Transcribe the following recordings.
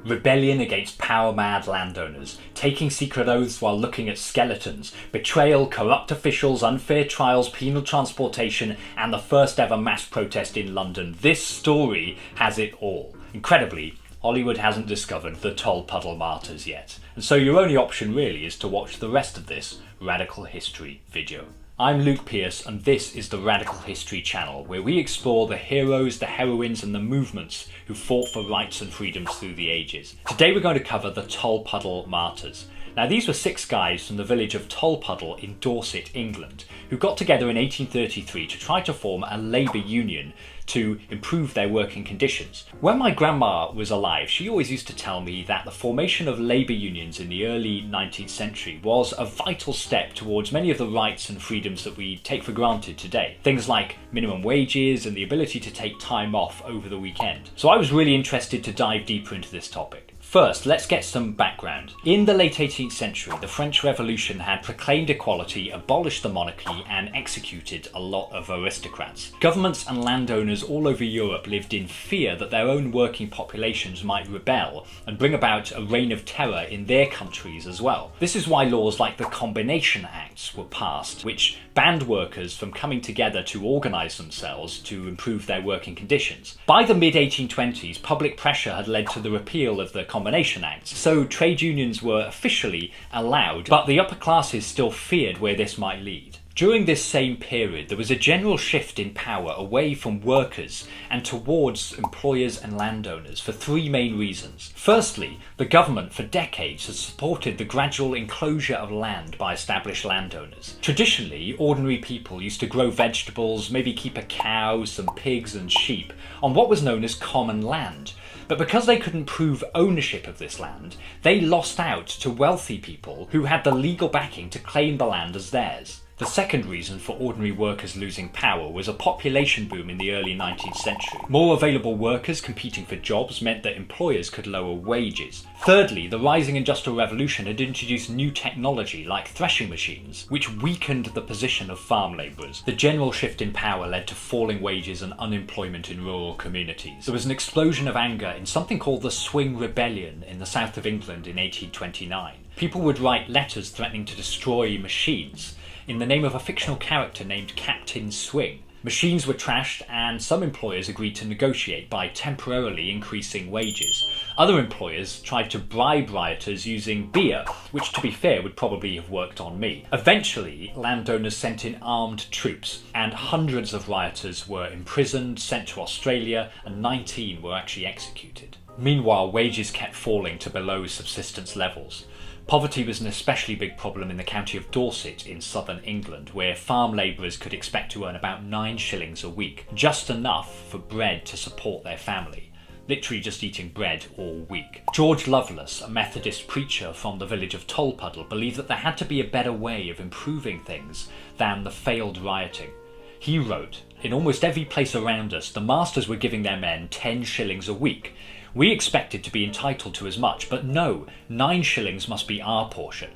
rebellion against power-mad landowners, taking secret oaths while looking at skeletons, betrayal, corrupt officials, unfair trials, penal transportation, and the first ever mass protest in London. This story has it all. Incredibly, Hollywood hasn't discovered the Tolpuddle Martyrs yet, and so your only option really is to watch the rest of this Radical History video. I'm Luke Pearce, and this is the Radical History channel, where we explore the heroes, the heroines and the movements who fought for rights and freedoms through the ages. Today we're going to cover the Tolpuddle Martyrs. Now these were 6 guys from the village of Tolpuddle in Dorset, England, who got together in 1833 to try to form a labour union to improve their working conditions. When my grandma was alive, she always used to tell me that the formation of labour unions in the early 19th century was a vital step towards many of the rights and freedoms that we take for granted today. Things like minimum wages and the ability to take time off over the weekend. So I was really interested to dive deeper into this topic. First, let's get some background. In the late 18th century, the French Revolution had proclaimed equality, abolished the monarchy, and executed a lot of aristocrats. Governments and landowners all over Europe lived in fear that their own working populations might rebel and bring about a reign of terror in their countries as well. This is why laws like the Combination Acts were passed, which banned workers from coming together to organise themselves to improve their working conditions. By the mid-1820s, public pressure had led to the repeal of the Combination Acts, so trade unions were officially allowed, but the upper classes still feared where this might lead. During this same period, there was a general shift in power away from workers and towards employers and landowners for 3 main reasons. Firstly, the government for decades has supported the gradual enclosure of land by established landowners. Traditionally, ordinary people used to grow vegetables, maybe keep a cow, some pigs and sheep on what was known as common land. But because they couldn't prove ownership of this land, they lost out to wealthy people who had the legal backing to claim the land as theirs. The second reason for ordinary workers losing power was a population boom in the early 19th century. More available workers competing for jobs meant that employers could lower wages. Thirdly, the rising Industrial Revolution had introduced new technology like threshing machines, which weakened the position of farm labourers. The general shift in power led to falling wages and unemployment in rural communities. There was an explosion of anger in something called the Swing Rebellion in the south of England in 1829. People would write letters threatening to destroy machines in the name of a fictional character named Captain Swing. Machines were trashed, and some employers agreed to negotiate by temporarily increasing wages. Other employers tried to bribe rioters using beer, which to be fair would probably have worked on me. Eventually, landowners sent in armed troops, and hundreds of rioters were imprisoned, sent to Australia, and 19 were actually executed. Meanwhile, wages kept falling to below subsistence levels. Poverty was an especially big problem in the county of Dorset in southern England, where farm labourers could expect to earn about 9 shillings a week, just enough for bread to support their family. Literally just eating bread all week. George Lovelace, a Methodist preacher from the village of Tolpuddle, believed that there had to be a better way of improving things than the failed rioting. He wrote, "In almost every place around us, the masters were giving their men 10 shillings a week. We expected to be entitled to as much, but no, 9 shillings must be our portion.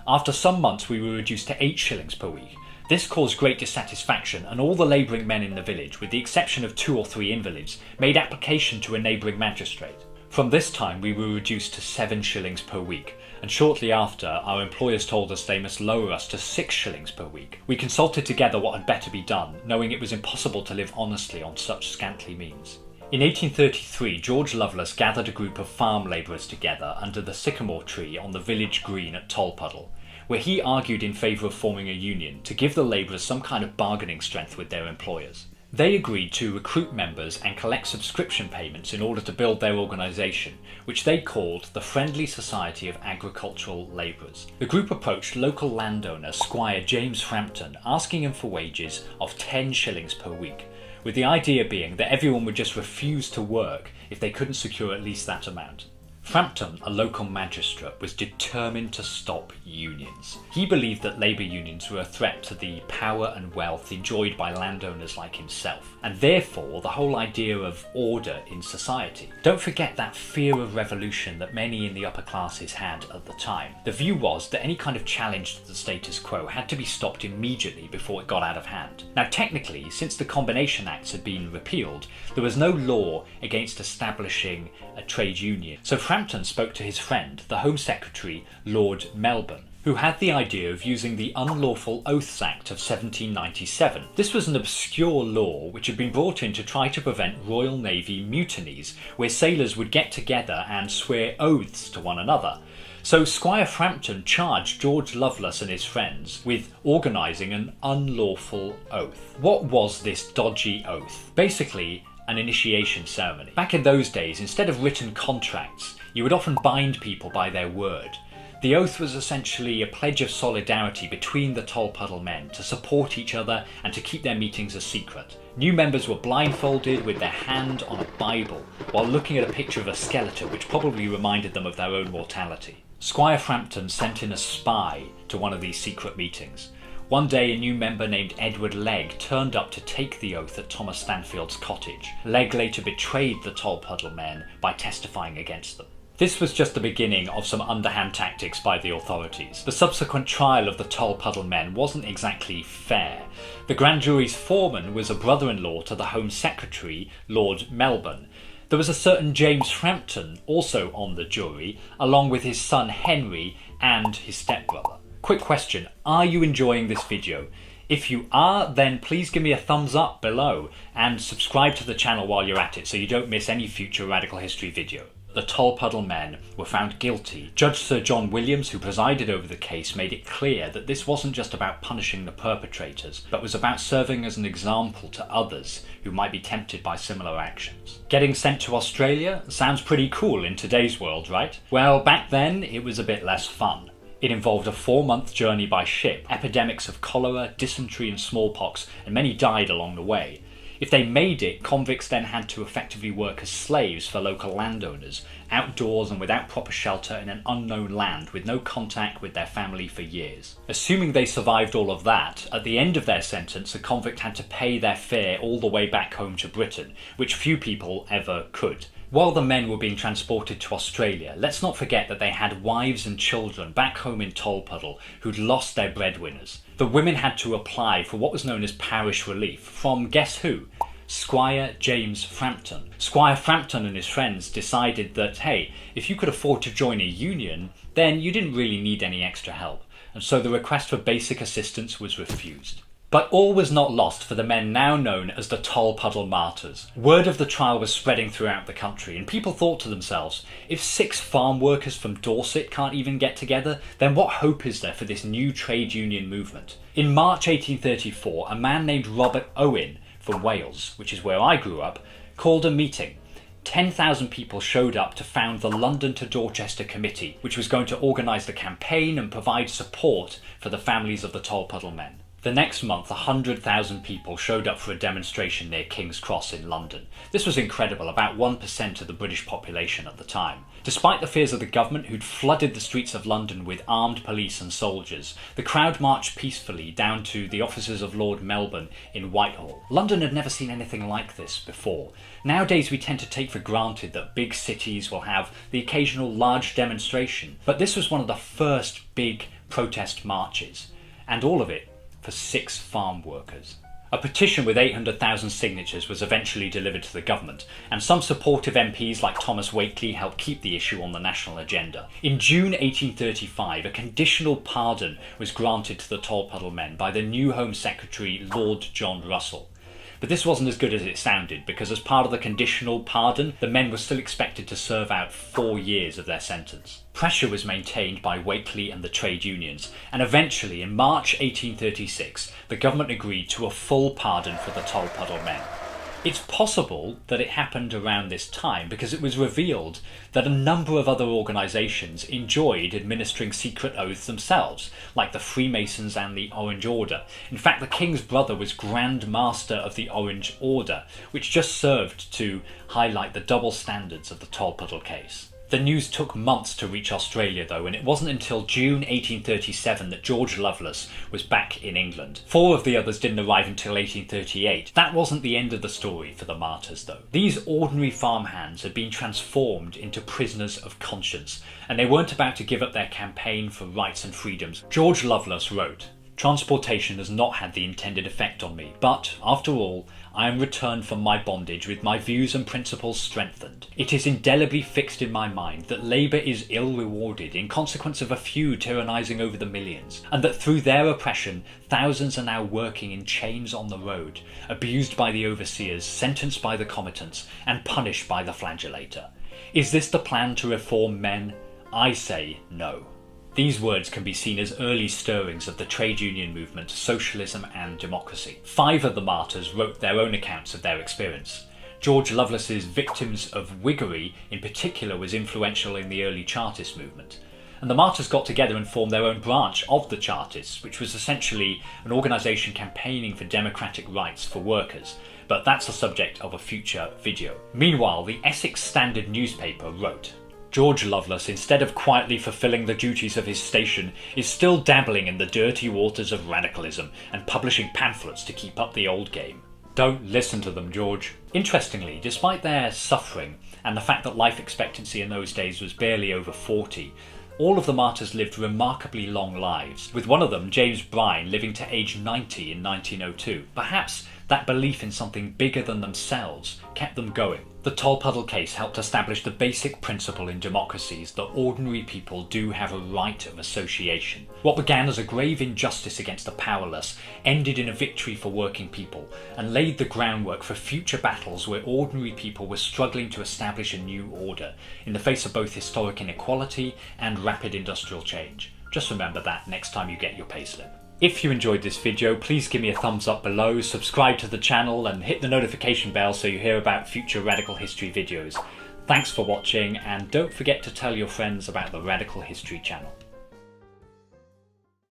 After some months we were reduced to 8 shillings per week. This caused great dissatisfaction, and all the labouring men in the village, with the exception of 2 or 3 invalids, made application to a neighbouring magistrate. From this time we were reduced to 7 shillings per week, and shortly after our employers told us they must lower us to 6 shillings per week. We consulted together what had better be done, knowing it was impossible to live honestly on such scantily means." In 1833, George Lovelace gathered a group of farm labourers together under the sycamore tree on the village green at Tolpuddle, where he argued in favour of forming a union to give the labourers some kind of bargaining strength with their employers. They agreed to recruit members and collect subscription payments in order to build their organisation, which they called the Friendly Society of Agricultural Labourers. The group approached local landowner Squire James Frampton, asking him for wages of 10 shillings per week, with the idea being that everyone would just refuse to work if they couldn't secure at least that amount. Frampton, a local magistrate, was determined to stop unions. He believed that labour unions were a threat to the power and wealth enjoyed by landowners like himself, and therefore the whole idea of order in society. Don't forget that fear of revolution that many in the upper classes had at the time. The view was that any kind of challenge to the status quo had to be stopped immediately before it got out of hand. Now technically, since the Combination Acts had been repealed, there was no law against establishing a trade union, so Frampton spoke to his friend, the Home Secretary, Lord Melbourne, who had the idea of using the Unlawful Oaths Act of 1797. This was an obscure law which had been brought in to try to prevent Royal Navy mutinies, where sailors would get together and swear oaths to one another. So Squire Frampton charged George Lovelace and his friends with organising an unlawful oath. What was this dodgy oath? Basically, an initiation ceremony. Back in those days, instead of written contracts, you would often bind people by their word. The oath was essentially a pledge of solidarity between the Tolpuddle men to support each other and to keep their meetings a secret. New members were blindfolded with their hand on a Bible while looking at a picture of a skeleton which probably reminded them of their own mortality. Squire Frampton sent in a spy to one of these secret meetings. One day a new member named Edward Legg turned up to take the oath at Thomas Stanfield's cottage. Legg later betrayed the Tolpuddle men by testifying against them. This was just the beginning of some underhand tactics by the authorities. The subsequent trial of the Tolpuddle men wasn't exactly fair. The grand jury's foreman was a brother-in-law to the Home Secretary, Lord Melbourne. There was a certain James Frampton also on the jury, along with his son Henry and his stepbrother. Quick question, are you enjoying this video? If you are, then please give me a thumbs up below and subscribe to the channel while you're at it so you don't miss any future Radical History video. The Tolpuddle men were found guilty. Judge Sir John Williams, who presided over the case, made it clear that this wasn't just about punishing the perpetrators, but was about serving as an example to others who might be tempted by similar actions. Getting sent to Australia sounds pretty cool in today's world, right? Well, back then it was a bit less fun. It involved a 4-month journey by ship, epidemics of cholera, dysentery and smallpox, and many died along the way. If they made it, convicts then had to effectively work as slaves for local landowners, outdoors and without proper shelter in an unknown land with no contact with their family for years. Assuming they survived all of that, at the end of their sentence a convict had to pay their fare all the way back home to Britain, which few people ever could. While the men were being transported to Australia, let's not forget that they had wives and children back home in Tolpuddle who'd lost their breadwinners. The women had to apply for what was known as parish relief from, guess who? Squire James Frampton. Squire Frampton and his friends decided that, hey, if you could afford to join a union, then you didn't really need any extra help, and so the request for basic assistance was refused. But all was not lost for the men now known as the Tolpuddle Martyrs. Word of the trial was spreading throughout the country, and people thought to themselves, if 6 farm workers from Dorset can't even get together, then what hope is there for this new trade union movement? In March 1834, a man named Robert Owen from Wales, which is where I grew up, called a meeting. 10,000 people showed up to found the London to Dorchester Committee, which was going to organise the campaign and provide support for the families of the Tolpuddle men. The next month, 100,000 people showed up for a demonstration near King's Cross in London. This was incredible, about 1% of the British population at the time. Despite the fears of the government, who'd flooded the streets of London with armed police and soldiers, the crowd marched peacefully down to the offices of Lord Melbourne in Whitehall. London had never seen anything like this before. Nowadays we tend to take for granted that big cities will have the occasional large demonstration, but this was one of the first big protest marches, and all of it for 6 farm workers. A petition with 800,000 signatures was eventually delivered to the government, and some supportive MPs like Thomas Whately helped keep the issue on the national agenda. In June 1835, a conditional pardon was granted to the Tolpuddle men by the new Home Secretary Lord John Russell. But this wasn't as good as it sounded, because as part of the conditional pardon, the men were still expected to serve out 4 years of their sentence. Pressure was maintained by Whately and the trade unions, and eventually in March 1836, the government agreed to a full pardon for the Tolpuddle men. It's possible that it happened around this time because it was revealed that a number of other organisations enjoyed administering secret oaths themselves, like the Freemasons and the Orange Order. In fact, the King's brother was Grand Master of the Orange Order, which just served to highlight the double standards of the Tolpuddle case. The news took months to reach Australia though, and it wasn't until June 1837 that George Lovelace was back in England. 4 of the others didn't arrive until 1838. That wasn't the end of the story for the martyrs though. These ordinary farmhands had been transformed into prisoners of conscience, and they weren't about to give up their campaign for rights and freedoms. George Lovelace wrote, Transportation has not had the intended effect on me, but, after all, I am returned from my bondage with my views and principles strengthened. It is indelibly fixed in my mind that labour is ill rewarded in consequence of a few tyrannising over the millions, and that through their oppression thousands are now working in chains on the road, abused by the overseers, sentenced by the commitants, and punished by the flagellator. Is this the plan to reform men? I say no. These words can be seen as early stirrings of the trade union movement, socialism and democracy. 5 of the martyrs wrote their own accounts of their experience. George Lovelace's Victims of Whiggery in particular was influential in the early Chartist movement. And the martyrs got together and formed their own branch of the Chartists, which was essentially an organisation campaigning for democratic rights for workers. But that's the subject of a future video. Meanwhile, the Essex Standard newspaper wrote, George Lovelace, instead of quietly fulfilling the duties of his station, is still dabbling in the dirty waters of radicalism and publishing pamphlets to keep up the old game. Don't listen to them, George. Interestingly, despite their suffering and the fact that life expectancy in those days was barely over 40, all of the martyrs lived remarkably long lives, with one of them, James Bryan, living to age 90 in 1902. Perhaps that belief in something bigger than themselves kept them going. The Tolpuddle case helped establish the basic principle in democracies that ordinary people do have a right of association. What began as a grave injustice against the powerless ended in a victory for working people and laid the groundwork for future battles where ordinary people were struggling to establish a new order in the face of both historic inequality and rapid industrial change. Just remember that next time you get your payslip. If you enjoyed this video, please give me a thumbs up below, subscribe to the channel and hit the notification bell so you hear about future Radical History videos. Thanks for watching, and don't forget to tell your friends about the Radical History channel.